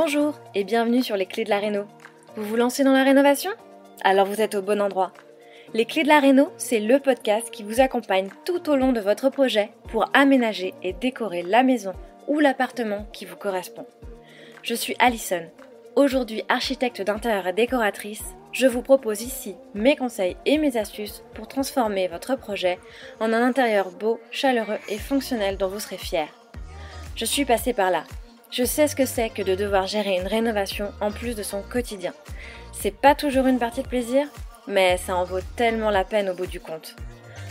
Bonjour et bienvenue sur les clés de la réno. Vous vous lancez dans la rénovation? Alors vous êtes au bon endroit. Les clés de la réno, c'est le podcast qui vous accompagne tout au long de votre projet pour aménager et décorer la maison ou l'appartement qui vous correspond. Je suis Alison, aujourd'hui architecte d'intérieur et décoratrice. Je vous propose ici mes conseils et mes astuces pour transformer votre projet en un intérieur beau, chaleureux et fonctionnel dont vous serez fiers. Je suis passée par là. Je sais ce que c'est que de devoir gérer une rénovation en plus de son quotidien. C'est pas toujours une partie de plaisir, mais ça en vaut tellement la peine au bout du compte.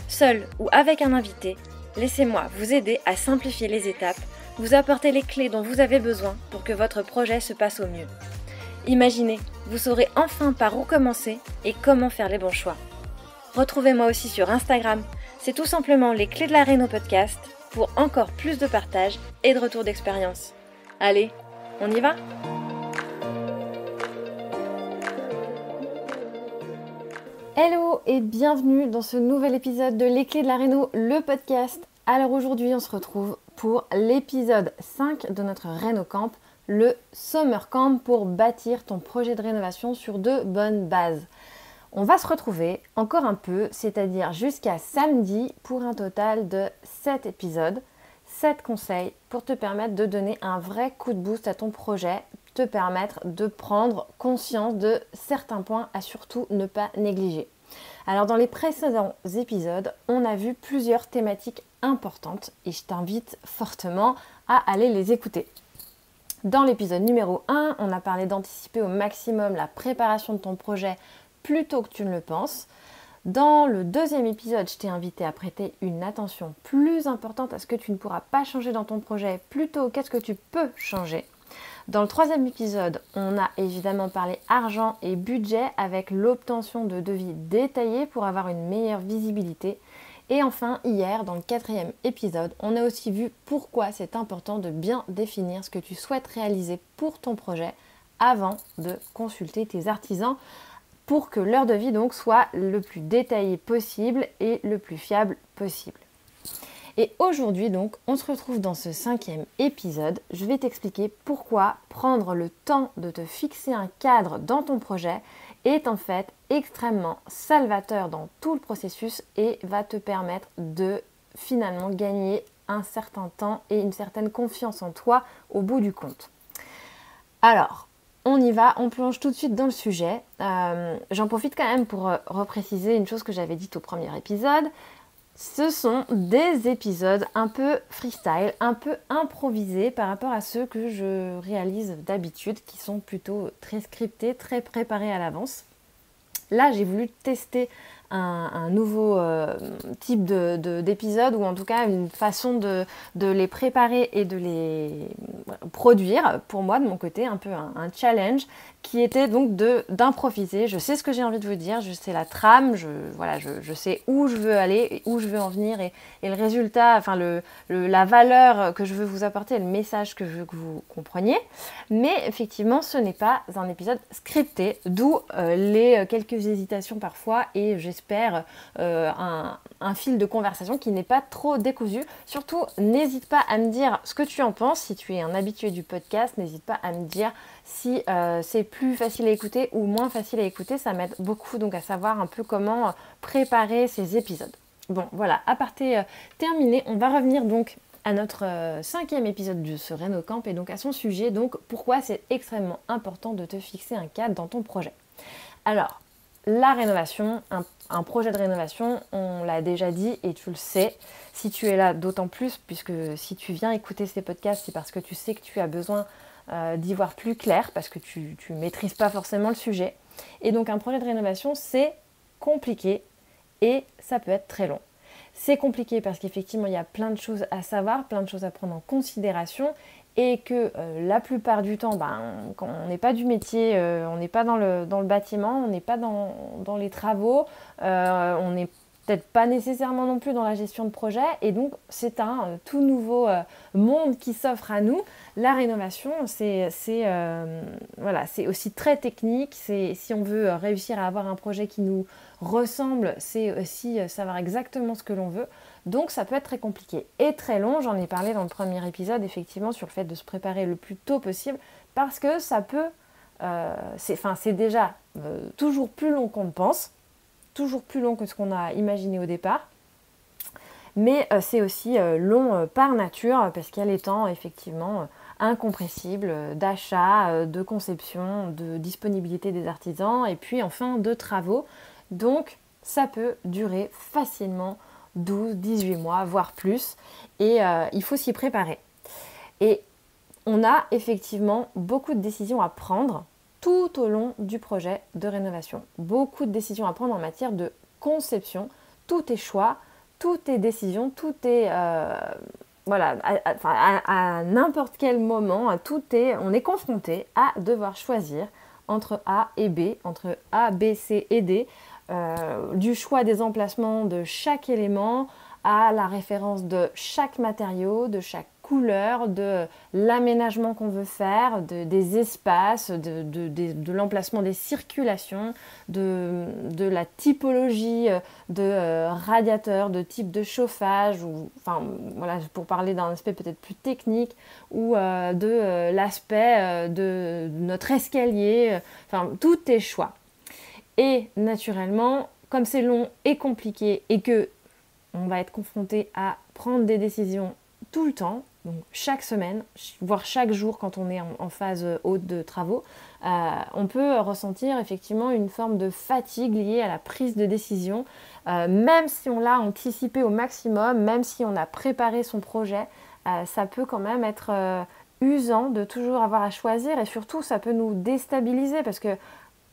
Seul ou avec un invité, laissez-moi vous aider à simplifier les étapes, vous apporter les clés dont vous avez besoin pour que votre projet se passe au mieux. Imaginez, vous saurez enfin par où commencer et comment faire les bons choix. Retrouvez-moi aussi sur Instagram, c'est tout simplement les clés de la réno podcast pour encore plus de partage et de retour d'expérience. Allez, on y va ? Hello et bienvenue dans ce nouvel épisode de Les Clés de la Réno, le podcast. Alors aujourd'hui, on se retrouve pour l'épisode 5 de notre Réno Camp, le Summer Camp pour bâtir ton projet de rénovation sur de bonnes bases. On va se retrouver encore un peu, c'est-à-dire jusqu'à samedi pour un total de 7 épisodes. 7 conseils pour te permettre de donner un vrai coup de boost à ton projet, te permettre de prendre conscience de certains points à surtout ne pas négliger. Alors dans les précédents épisodes, on a vu plusieurs thématiques importantes et je t'invite fortement à aller les écouter. Dans l'épisode numéro 1, on a parlé d'anticiper au maximum la préparation de ton projet plus tôt que tu ne le penses. Dans le deuxième épisode, je t'ai invité à prêter une attention plus importante à ce que tu ne pourras pas changer dans ton projet, plutôt qu'à ce que tu peux changer. Dans le troisième épisode, on a évidemment parlé argent et budget avec l'obtention de devis détaillés pour avoir une meilleure visibilité. Et enfin, hier, dans le quatrième épisode, on a aussi vu pourquoi c'est important de bien définir ce que tu souhaites réaliser pour ton projet avant de consulter tes artisans, pour que leur devis donc soit le plus détaillé possible et le plus fiable possible. Et aujourd'hui donc, on se retrouve dans ce 5e épisode. Je vais t'expliquer pourquoi prendre le temps de te fixer un cadre dans ton projet est en fait extrêmement salvateur dans tout le processus et va te permettre de finalement gagner un certain temps et une certaine confiance en toi au bout du compte. Alors, on y va, on plonge tout de suite dans le sujet. J'en profite quand même pour repréciser une chose que j'avais dite au premier épisode. Ce sont des épisodes un peu freestyle, un peu improvisés par rapport à ceux que je réalise d'habitude, qui sont plutôt très scriptés, très préparés à l'avance. Là, j'ai voulu tester un nouveau type d'épisode, ou en tout cas une façon de les préparer et de les produire, pour moi de mon côté, un peu un challenge qui était donc d'improviser. Je sais ce que j'ai envie de vous dire, je sais la trame, je sais où je veux aller, où je veux en venir et le résultat, enfin la valeur que je veux vous apporter et le message que je veux que vous compreniez. Mais effectivement, ce n'est pas un épisode scripté, d'où les quelques hésitations parfois et j'espère un fil de conversation qui n'est pas trop décousu. Surtout, n'hésite pas à me dire ce que tu en penses. Si tu es un habitué du podcast, n'hésite pas à me dire si c'est plus facile à écouter ou moins facile à écouter. Ça m'aide beaucoup donc à savoir un peu comment préparer ces épisodes. Bon, voilà, aparté terminé. On va revenir donc à notre 5e épisode de ce Réno Camp et donc à son sujet. Donc, pourquoi c'est extrêmement important de te fixer un cadre dans ton projet. Alors, la rénovation, un projet de rénovation, on l'a déjà dit et tu le sais, si tu es là d'autant plus, puisque si tu viens écouter ces podcasts, c'est parce que tu sais que tu as besoin d'y voir plus clair, parce que tu maîtrises pas forcément le sujet. Et donc un projet de rénovation, c'est compliqué et ça peut être très long. C'est compliqué parce qu'effectivement, il y a plein de choses à savoir, plein de choses à prendre en considération et que la plupart du temps, quand on n'est pas du métier, on n'est pas dans le bâtiment, on n'est pas dans les travaux, on n'est peut-être pas nécessairement non plus dans la gestion de projet et donc c'est un tout nouveau monde qui s'offre à nous. La rénovation, c'est aussi très technique, si on veut réussir à avoir un projet qui nous ressemble, c'est aussi savoir exactement ce que l'on veut. Donc ça peut être très compliqué et très long. J'en ai parlé dans le premier épisode effectivement sur le fait de se préparer le plus tôt possible parce que ça peut, c'est déjà toujours plus long qu'on ne pense, toujours plus long que ce qu'on a imaginé au départ, mais c'est aussi long par nature parce qu'il y a les temps effectivement incompressibles d'achat, de conception, de disponibilité des artisans et puis enfin de travaux. Donc ça peut durer facilement 12, 18 mois, voire plus, et il faut s'y préparer. Et on a effectivement beaucoup de décisions à prendre tout au long du projet de rénovation. Beaucoup de décisions à prendre en matière de conception. Tout est choix, tout est décision, tout est... à n'importe quel moment, on est confronté à devoir choisir entre A et B, entre A, B, C et D, du choix des emplacements de chaque élément à la référence de chaque matériau, de chaque couleur, de l'aménagement qu'on veut faire, des espaces, de l'emplacement des circulations, de la typologie de radiateur, de type de chauffage, ou, enfin, voilà, pour parler d'un aspect peut-être plus technique, ou de l'aspect de notre escalier, enfin, tout est choix. Et naturellement, comme c'est long et compliqué et que on va être confronté à prendre des décisions tout le temps, donc chaque semaine, voire chaque jour quand on est en phase haute de travaux, on peut ressentir effectivement une forme de fatigue liée à la prise de décision, même si on l'a anticipé au maximum, même si on a préparé son projet, ça peut quand même être usant de toujours avoir à choisir et surtout ça peut nous déstabiliser parce que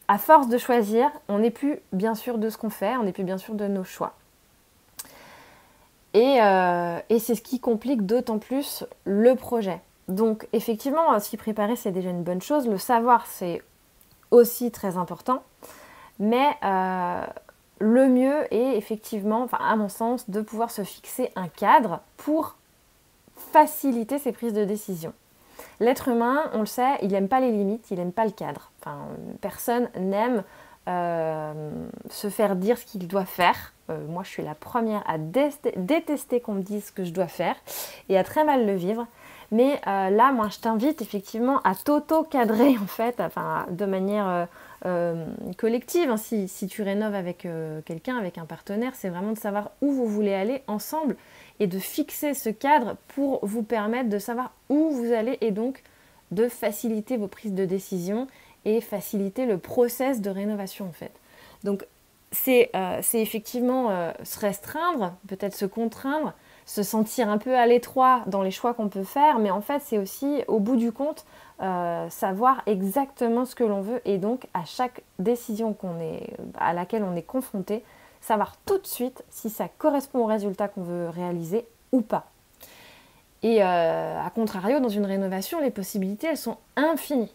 à force de choisir, on n'est plus bien sûr de ce qu'on fait, on n'est plus bien sûr de nos choix. Et c'est ce qui complique d'autant plus le projet. Donc effectivement, s'y préparer, c'est déjà une bonne chose. Le savoir, c'est aussi très important. Mais le mieux est effectivement, enfin, à mon sens, de pouvoir se fixer un cadre pour faciliter ses prises de décision. L'être humain, on le sait, il n'aime pas les limites, il n'aime pas le cadre. Enfin, personne n'aime se faire dire ce qu'il doit faire. Moi, je suis la première à détester qu'on me dise ce que je dois faire et à très mal le vivre. Mais là, moi, je t'invite effectivement à t'auto-cadrer, en fait, enfin, de manière collective. Hein. Si tu rénoves avec quelqu'un, avec un partenaire, c'est vraiment de savoir où vous voulez aller ensemble et de fixer ce cadre pour vous permettre de savoir où vous allez et donc de faciliter vos prises de décision et faciliter le process de rénovation en fait. Donc c'est effectivement se restreindre, peut-être se contraindre, se sentir un peu à l'étroit dans les choix qu'on peut faire, mais en fait c'est aussi au bout du compte savoir exactement ce que l'on veut et donc à chaque décision à laquelle on est confronté, savoir tout de suite si ça correspond au résultat qu'on veut réaliser ou pas. Et à contrario, dans une rénovation, les possibilités, elles sont infinies.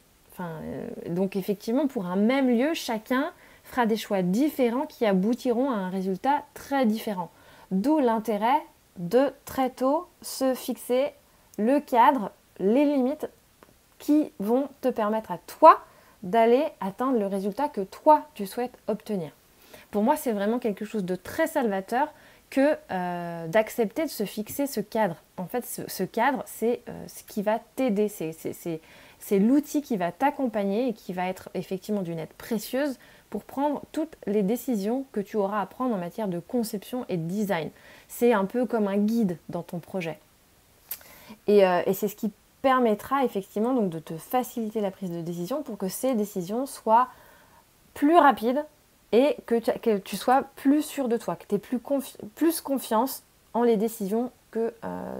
Donc effectivement, pour un même lieu, chacun fera des choix différents qui aboutiront à un résultat très différent. D'où l'intérêt de très tôt se fixer le cadre, les limites qui vont te permettre à toi d'aller atteindre le résultat que toi, tu souhaites obtenir. Pour moi, c'est vraiment quelque chose de très salvateur que d'accepter de se fixer ce cadre. En fait, ce cadre, c'est ce qui va t'aider, c'est l'outil qui va t'accompagner et qui va être effectivement d'une aide précieuse pour prendre toutes les décisions que tu auras à prendre en matière de conception et de design. C'est un peu comme un guide dans ton projet. Et c'est ce qui permettra effectivement donc de te faciliter la prise de décision pour que ces décisions soient plus rapides et que tu sois plus sûr de toi, que tu aies plus confiance en les décisions que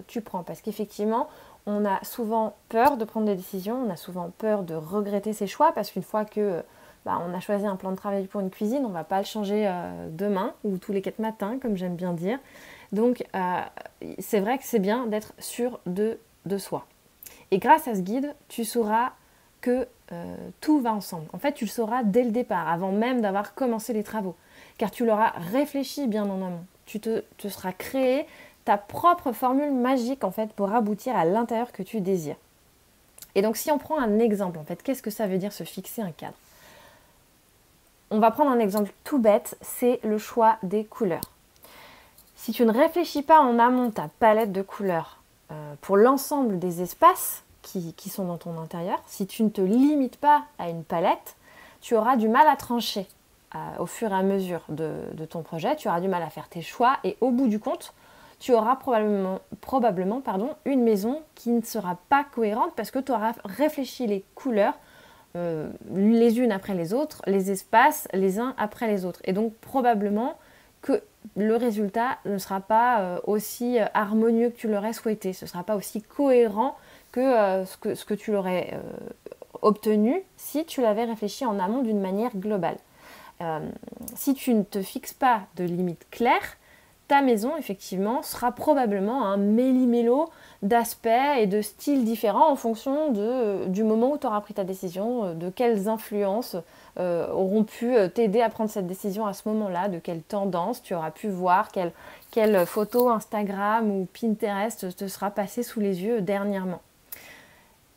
tu prends. Parce qu'effectivement, on a souvent peur de prendre des décisions, on a souvent peur de regretter ses choix, parce qu'une fois que on a choisi un plan de travail pour une cuisine, on ne va pas le changer demain ou tous les 4 matins, comme j'aime bien dire. Donc, c'est vrai que c'est bien d'être sûr de soi. Et grâce à ce guide, tu sauras que tout va ensemble. En fait, tu le sauras dès le départ, avant même d'avoir commencé les travaux. Car tu l'auras réfléchi bien en amont. Tu seras créé ta propre formule magique en fait pour aboutir à l'intérieur que tu désires. Et donc si on prend un exemple, en fait, qu'est-ce que ça veut dire se fixer un cadre ? On va prendre un exemple tout bête, c'est le choix des couleurs. Si tu ne réfléchis pas en amont ta palette de couleurs pour l'ensemble des espaces qui sont dans ton intérieur, si tu ne te limites pas à une palette, tu auras du mal à trancher au fur et à mesure de ton projet, tu auras du mal à faire tes choix et au bout du compte, tu auras probablement une maison qui ne sera pas cohérente parce que tu auras réfléchi les couleurs les unes après les autres, les espaces les uns après les autres. Et donc probablement que le résultat ne sera pas aussi harmonieux que tu l'aurais souhaité, ce ne sera pas aussi cohérent que ce que tu l'aurais obtenu si tu l'avais réfléchi en amont d'une manière globale. Si tu ne te fixes pas de limites claires, ta maison, effectivement, sera probablement un méli-mélo d'aspects et de styles différents en fonction du moment où tu auras pris ta décision, de quelles influences auront pu t'aider à prendre cette décision à ce moment-là, de quelles tendances tu auras pu voir, quelle photo Instagram ou Pinterest te sera passée sous les yeux dernièrement.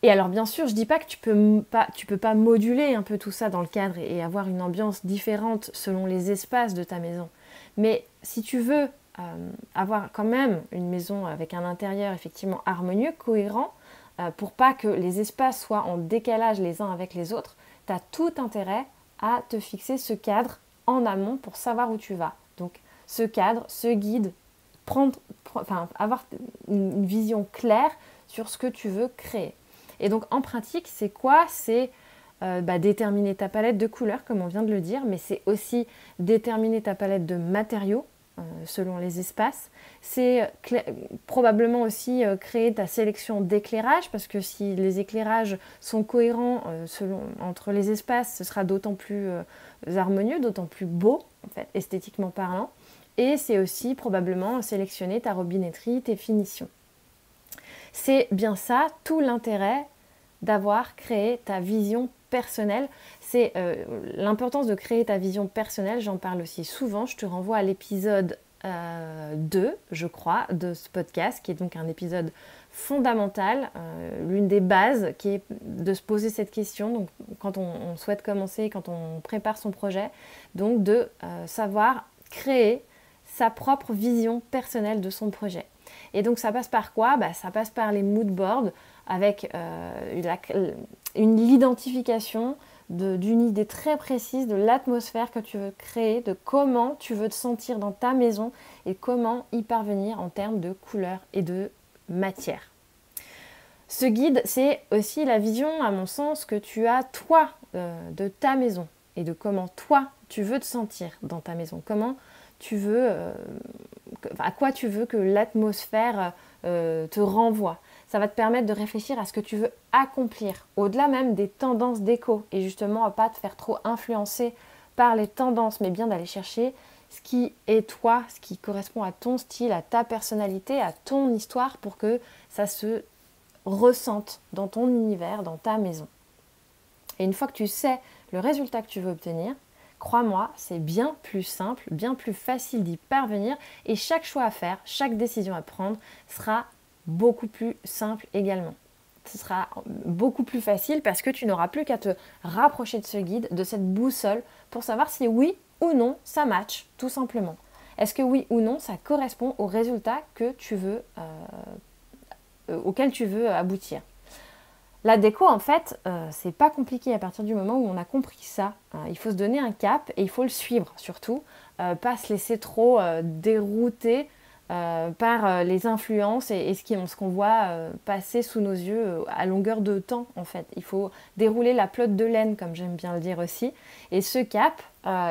Et alors bien sûr, je ne dis pas que tu peux pas moduler un peu tout ça dans le cadre et avoir une ambiance différente selon les espaces de ta maison. Mais si tu veux avoir quand même une maison avec un intérieur effectivement harmonieux, cohérent, pour pas que les espaces soient en décalage les uns avec les autres, tu as tout intérêt à te fixer ce cadre en amont pour savoir où tu vas. Donc ce cadre, ce guide, avoir une vision claire sur ce que tu veux créer. Et donc en pratique, c'est quoi ? C'est déterminer ta palette de couleurs, comme on vient de le dire, mais c'est aussi déterminer ta palette de matériaux selon les espaces. C'est probablement aussi créer ta sélection d'éclairage, parce que si les éclairages sont cohérents entre les espaces, ce sera d'autant plus harmonieux, d'autant plus beau, en fait, esthétiquement parlant. Et c'est aussi probablement sélectionner ta robinetterie, tes finitions. C'est bien ça, tout l'intérêt d'avoir créé ta vision personnelle. C'est l'importance de créer ta vision personnelle, j'en parle aussi souvent. Je te renvoie à l'épisode 2, je crois, de ce podcast, qui est donc un épisode fondamental, l'une des bases, qui est de se poser cette question, donc quand on souhaite commencer, quand on prépare son projet, donc de savoir créer sa propre vision personnelle de son projet. Et donc ça passe par quoi ? Ça passe par les mood boards avec l'identification d'une idée très précise de l'atmosphère que tu veux créer, de comment tu veux te sentir dans ta maison et comment y parvenir en termes de couleurs et de matière. Ce guide, c'est aussi la vision, à mon sens, que tu as toi de ta maison et de comment toi tu veux te sentir dans ta maison, comment tu veux, à quoi tu veux que l'atmosphère te renvoie. Ça va te permettre de réfléchir à ce que tu veux accomplir, au-delà même des tendances déco, et justement à pas te faire trop influencer par les tendances, mais bien d'aller chercher ce qui est toi, ce qui correspond à ton style, à ta personnalité, à ton histoire, pour que ça se ressente dans ton univers, dans ta maison. Et une fois que tu sais le résultat que tu veux obtenir, crois-moi, c'est bien plus simple, bien plus facile d'y parvenir, et chaque choix à faire, chaque décision à prendre sera beaucoup plus simple également. Ce sera beaucoup plus facile parce que tu n'auras plus qu'à te rapprocher de ce guide, de cette boussole, pour savoir si oui ou non ça match, tout simplement. Est-ce que oui ou non ça correspond au résultat que tu veux, auquel tu veux aboutir. La déco, en fait, c'est pas compliqué à partir du moment où on a compris ça. Il faut se donner un cap et il faut le suivre surtout. Pas se laisser trop dérouter par les influences et ce qu'on voit passer sous nos yeux à longueur de temps, en fait. Il faut dérouler la pelote de laine, comme j'aime bien le dire aussi. Et ce cap,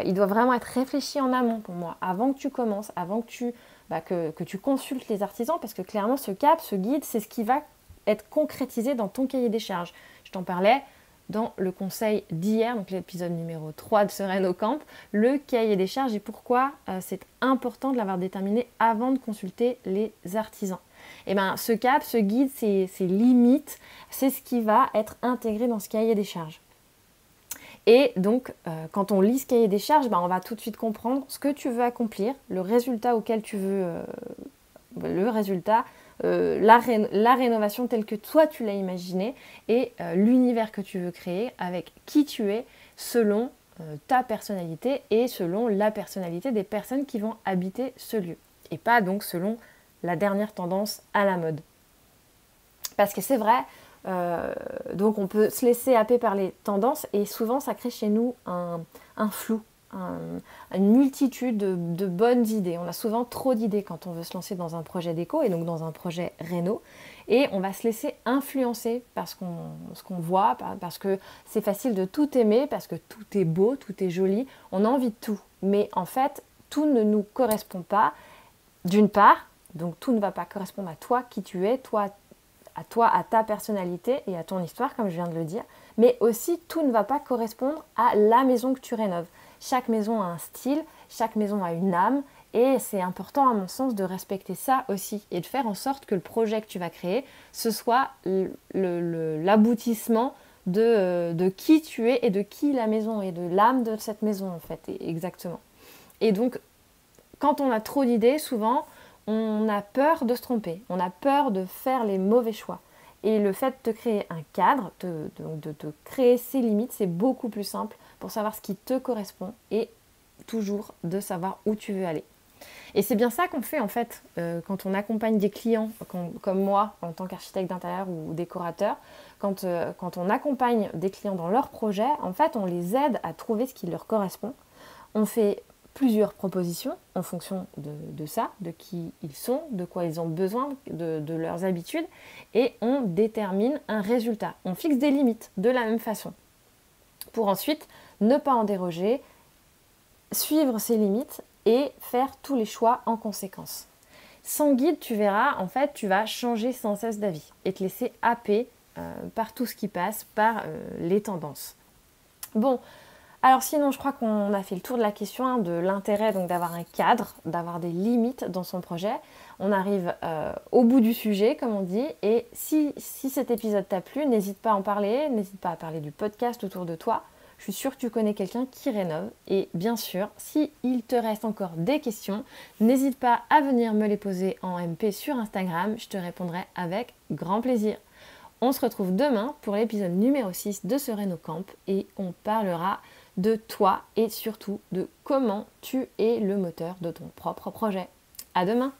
il doit vraiment être réfléchi en amont pour moi, avant que tu commences, avant que tu consultes les artisans, parce que clairement, ce cap, ce guide, c'est ce qui va être concrétisé dans ton cahier des charges. Je t'en parlais dans le conseil d'hier, donc l'épisode numéro 3 de ce Reno Camp, le cahier des charges et pourquoi c'est important de l'avoir déterminé avant de consulter les artisans. Et bien ce cap, ce guide, ces limites, c'est ce qui va être intégré dans ce cahier des charges. Et donc, quand on lit ce cahier des charges, on va tout de suite comprendre ce que tu veux accomplir, le résultat auquel tu veux... la rénovation telle que toi tu l'as imaginée et l'univers que tu veux créer avec qui tu es selon ta personnalité et selon la personnalité des personnes qui vont habiter ce lieu. Et pas donc selon la dernière tendance à la mode. Parce que c'est vrai, Donc on peut se laisser happer par les tendances et souvent ça crée chez nous un flou, une multitude de bonnes idées. On a souvent trop d'idées quand on veut se lancer dans un projet déco et donc dans un projet réno. Et on va se laisser influencer par ce qu'on voit, parce que c'est facile de tout aimer, parce que tout est beau, tout est joli. On a envie de tout. Mais en fait, tout ne nous correspond pas. D'une part, donc tout ne va pas correspondre à toi, qui tu es, à ta personnalité et à ton histoire, comme je viens de le dire. Mais aussi, tout ne va pas correspondre à la maison que tu rénoves. Chaque maison a un style, chaque maison a une âme. Et c'est important, à mon sens, de respecter ça aussi et de faire en sorte que le projet que tu vas créer, ce soit l'aboutissement de qui tu es et de qui la maison est, de l'âme de cette maison, en fait, exactement. Et donc, quand on a trop d'idées, souvent, on a peur de se tromper, on a peur de faire les mauvais choix. Et le fait de créer un cadre, de créer ses limites, c'est beaucoup plus simple pour savoir ce qui te correspond et toujours de savoir où tu veux aller. Et c'est bien ça qu'on fait en fait quand on accompagne des clients comme moi en tant qu'architecte d'intérieur ou décorateur. Quand on accompagne des clients dans leurs projets, en fait on les aide à trouver ce qui leur correspond. On fait plusieurs propositions en fonction de ça, de qui ils sont, de quoi ils ont besoin, de leurs habitudes, et on détermine un résultat. On fixe des limites de la même façon pour ensuite ne pas en déroger, suivre ces limites et faire tous les choix en conséquence. Sans guide, tu verras, en fait, tu vas changer sans cesse d'avis et te laisser happer par tout ce qui passe, par les tendances. Bon, alors sinon, je crois qu'on a fait le tour de la question, de l'intérêt donc d'avoir un cadre, d'avoir des limites dans son projet. On arrive au bout du sujet, comme on dit, et si cet épisode t'a plu, n'hésite pas à en parler, n'hésite pas à parler du podcast autour de toi. Je suis sûre que tu connais quelqu'un qui rénove. Et bien sûr, s'il te reste encore des questions, n'hésite pas à venir me les poser en MP sur Instagram. Je te répondrai avec grand plaisir. On se retrouve demain pour l'épisode numéro 6 de ce RénoCamp et on parlera de toi et surtout de comment tu es le moteur de ton propre projet. À demain!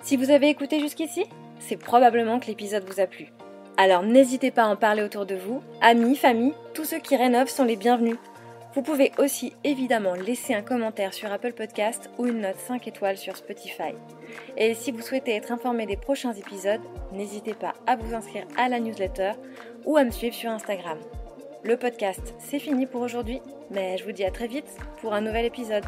Si vous avez écouté jusqu'ici, c'est probablement que l'épisode vous a plu. Alors n'hésitez pas à en parler autour de vous, amis, famille, tous ceux qui rénovent sont les bienvenus. Vous pouvez aussi évidemment laisser un commentaire sur Apple Podcast ou une note 5 étoiles sur Spotify. Et si vous souhaitez être informé des prochains épisodes, n'hésitez pas à vous inscrire à la newsletter ou à me suivre sur Instagram. Le podcast, c'est fini pour aujourd'hui, mais je vous dis à très vite pour un nouvel épisode.